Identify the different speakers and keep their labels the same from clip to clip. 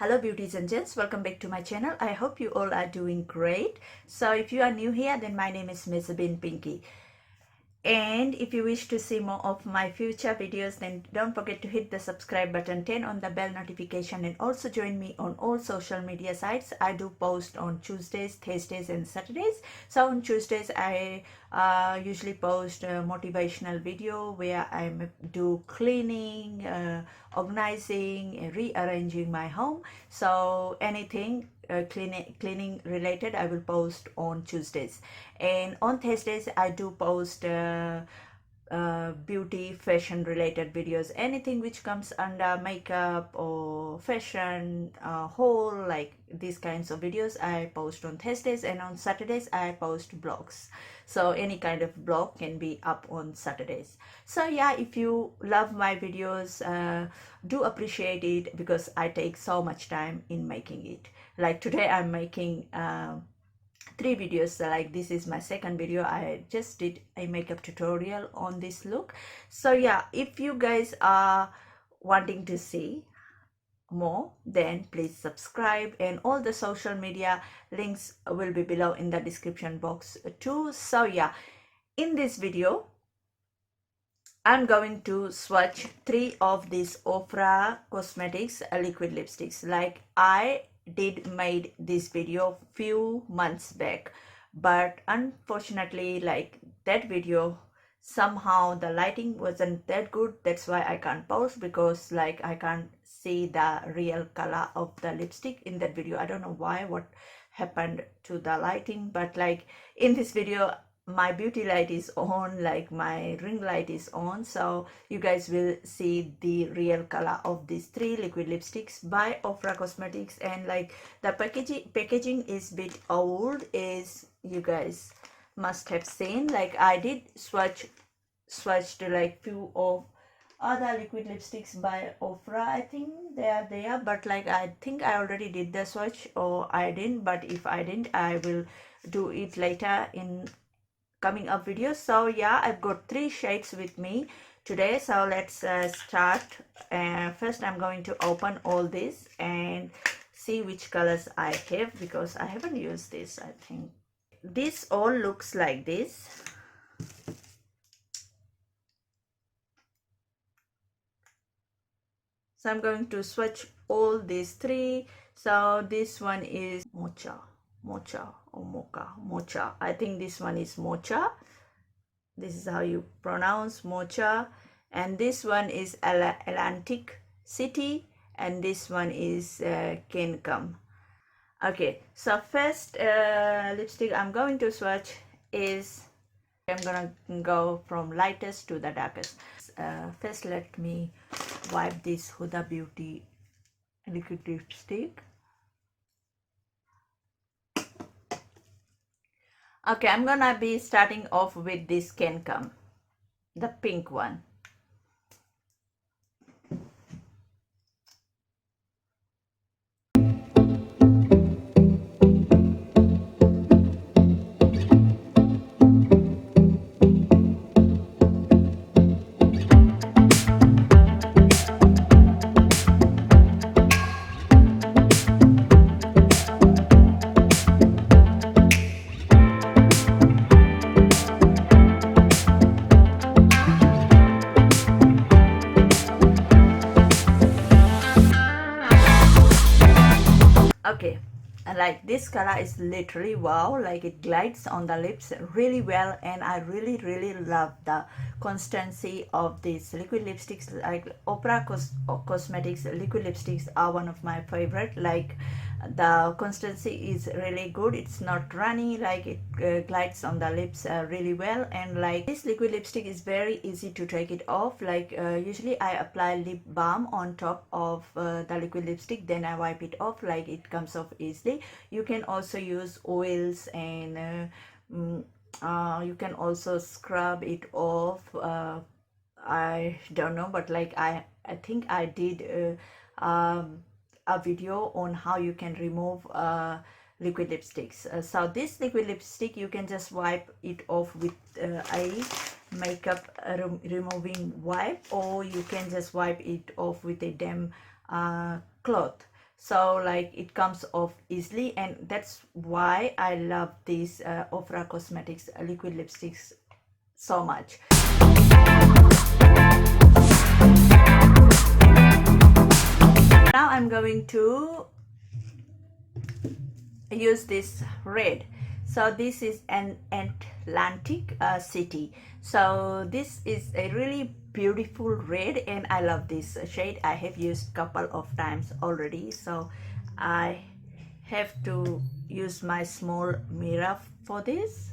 Speaker 1: Hello beauties and gents, welcome back to my channel. I hope you all are doing great. So if you are new here, then my name is Miss Bin Pinky. And if you wish to see more of my future videos, then don't forget to hit the subscribe button, turn on the bell notification, and also join me on all social media sites. I do post on Tuesdays, Thursdays and Saturdays. So on Tuesdays I usually post a motivational video where I do cleaning, organizing, rearranging my home. So anything cleaning related I will post on Tuesdays, and on Thursdays I do post beauty fashion related videos, anything which comes under makeup or fashion haul, like these kinds of videos I post on Thursdays, and on Saturdays I post blogs. So any kind of blog can be up on Saturdays. So yeah, if you love my videos, do appreciate it, because I take so much time in making it. Like today I'm making 3 videos. Like this is my second video. I just did a makeup tutorial on this look. So yeah, if you guys are wanting to see more, then please subscribe, and all the social media links will be below in the description box too. So yeah, in this video I'm going to swatch 3 of these Ofra Cosmetics liquid lipsticks. Like I did made this video few months back, but unfortunately, like that video, somehow the lighting wasn't that good. That's why I can't post, because like I can't see the real color of the lipstick in that video. I don't know why, what happened to the lighting, but like in this video my beauty light is on, like my ring light is on, so you guys will see the real color of these 3 liquid lipsticks by Ofra Cosmetics. And like the packaging is bit old, as you guys must have seen. Like I did swatch to like few of other liquid lipsticks by Ofra. I think they are there, but like I think I already did the swatch, or I didn't. But if I didn't, I will do it later in coming up videos. So yeah, I've got 3 shades with me today. So let's start. First I'm going to open all this and see which colors I have, because I haven't used this. I think this all looks like this. So I'm going to swatch all these 3. So this one is mocha or mocha. I think this one is mocha. This is how you pronounce mocha. And this one is Atlantic City, and this one is Kencum. Okay, so first lipstick I'm going to swatch is, I'm gonna go from lightest to the darkest. First let me wipe this Huda Beauty liquid lipstick. Okay, I'm gonna be starting off with this Kencum, the pink one. Okay, and like this color is literally wow, like it glides on the lips really well, and I really love the consistency of these liquid lipsticks. Like Ofra Cosmetics liquid lipsticks are one of my favorite. Like the consistency is really good. It's not runny, like it glides on the lips really well. And like this liquid lipstick is very easy to take it off. Like usually I apply lip balm on top of the liquid lipstick, then I wipe it off. Like it comes off easily. You can also use oils, and you can also scrub it off. I don't know, but like I think I did a video on how you can remove liquid lipsticks. So this liquid lipstick, you can just wipe it off with a makeup removing wipe, or you can just wipe it off with a damp cloth. So like it comes off easily, and that's why I love these Ofra Cosmetics liquid lipsticks so much. Now I'm going to use this red. So this is an Atlantic city. So this is a really beautiful red, and I love this shade. I have used couple of times already, so I have to use my small mirror for this.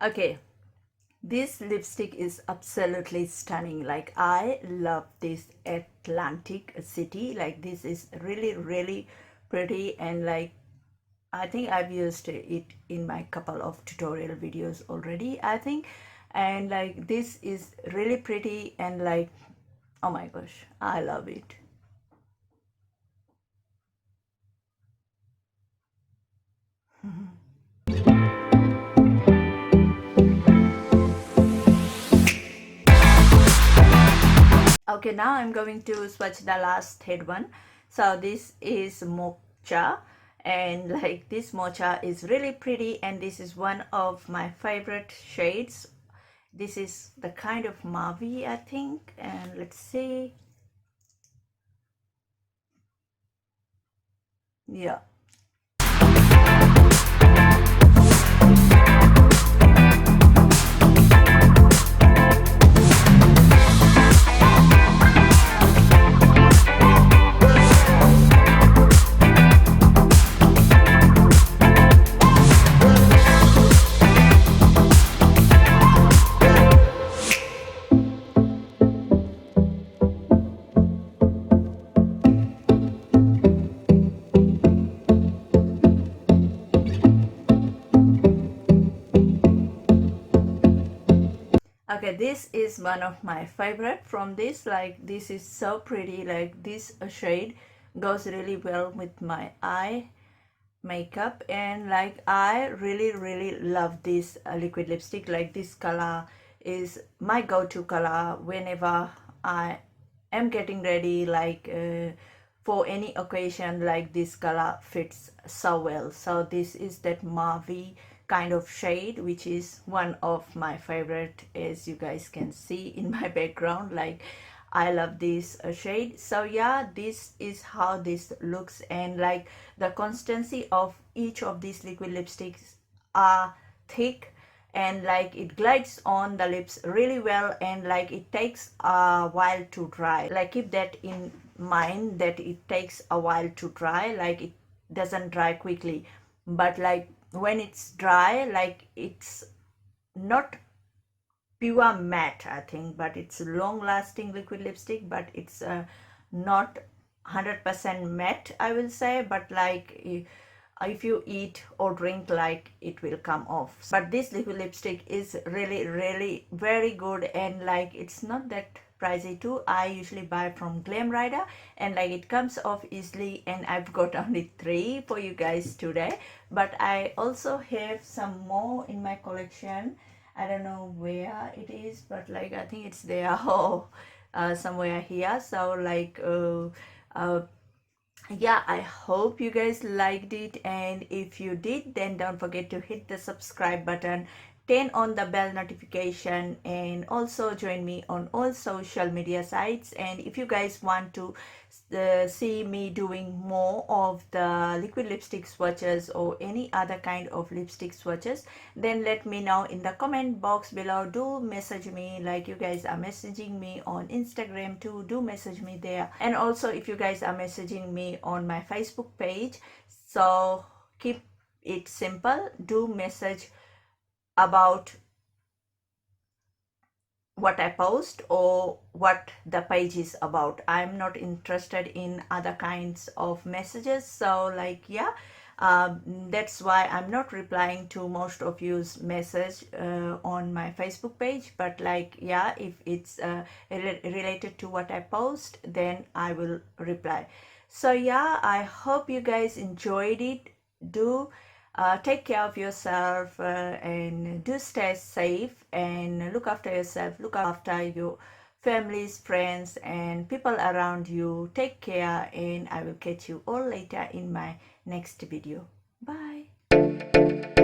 Speaker 1: Okay, this lipstick is absolutely stunning. Like I love this Atlantic city. Like this is really pretty, and like I think I've used it in my couple of tutorial videos already, I think. And like this is really pretty, and like, oh my gosh, I love it. Okay, now I'm going to swatch the last head one. So this is mocha, and like this mocha is really pretty, and this is one of my favorite shades. This is the kind of mauve, I think, and let's see. Yeah. Okay, this is one of my favorite from this. Like this is so pretty. Like this shade goes really well with my eye makeup, and like I really love this liquid lipstick. Like this color is my go-to color whenever I am getting ready, like for any occasion. Like this color fits so well. So this is that mauve kind of shade, which is one of my favorite, as you guys can see in my background. Like I love this shade. So yeah, this is how this looks, and like the consistency of each of these liquid lipsticks are thick, and like it glides on the lips really well, and like it takes a while to dry. Like keep that in mind, that it takes a while to dry. Like it doesn't dry quickly, but like when it's dry, like it's not pure matte, I think, but it's long lasting liquid lipstick, but it's not 100% matte, I will say. But like if you eat or drink, like it will come off. But this liquid lipstick is really very good, and like it's not that pricey too. I usually buy from Glam Rider, and like it comes off easily, and I've got only 3 for you guys today. But I also have some more in my collection. I don't know where it is, but like I think it's there, somewhere here. So like yeah, I hope you guys liked it, and if you did, then don't forget to hit the subscribe button, turn on the bell notification, and also join me on all social media sites. And if you guys want to see me doing more of the liquid lipstick swatches or any other kind of lipstick swatches, then let me know in the comment box below. Do message me like you guys are messaging me on Instagram too. Do message me there. And also if you guys are messaging me on my Facebook page, so keep it simple. Do message about what I post or what the page is about. I'm not interested in other kinds of messages. So like, yeah, that's why I'm not replying to most of you's message on my Facebook page. But like, yeah, if it's related to what I post, then I will reply. So yeah, I hope you guys enjoyed it. Do take care of yourself, and do stay safe and look after yourself, look after your families, friends, and people around you. Take care, and I will catch you all later in my next video. Bye.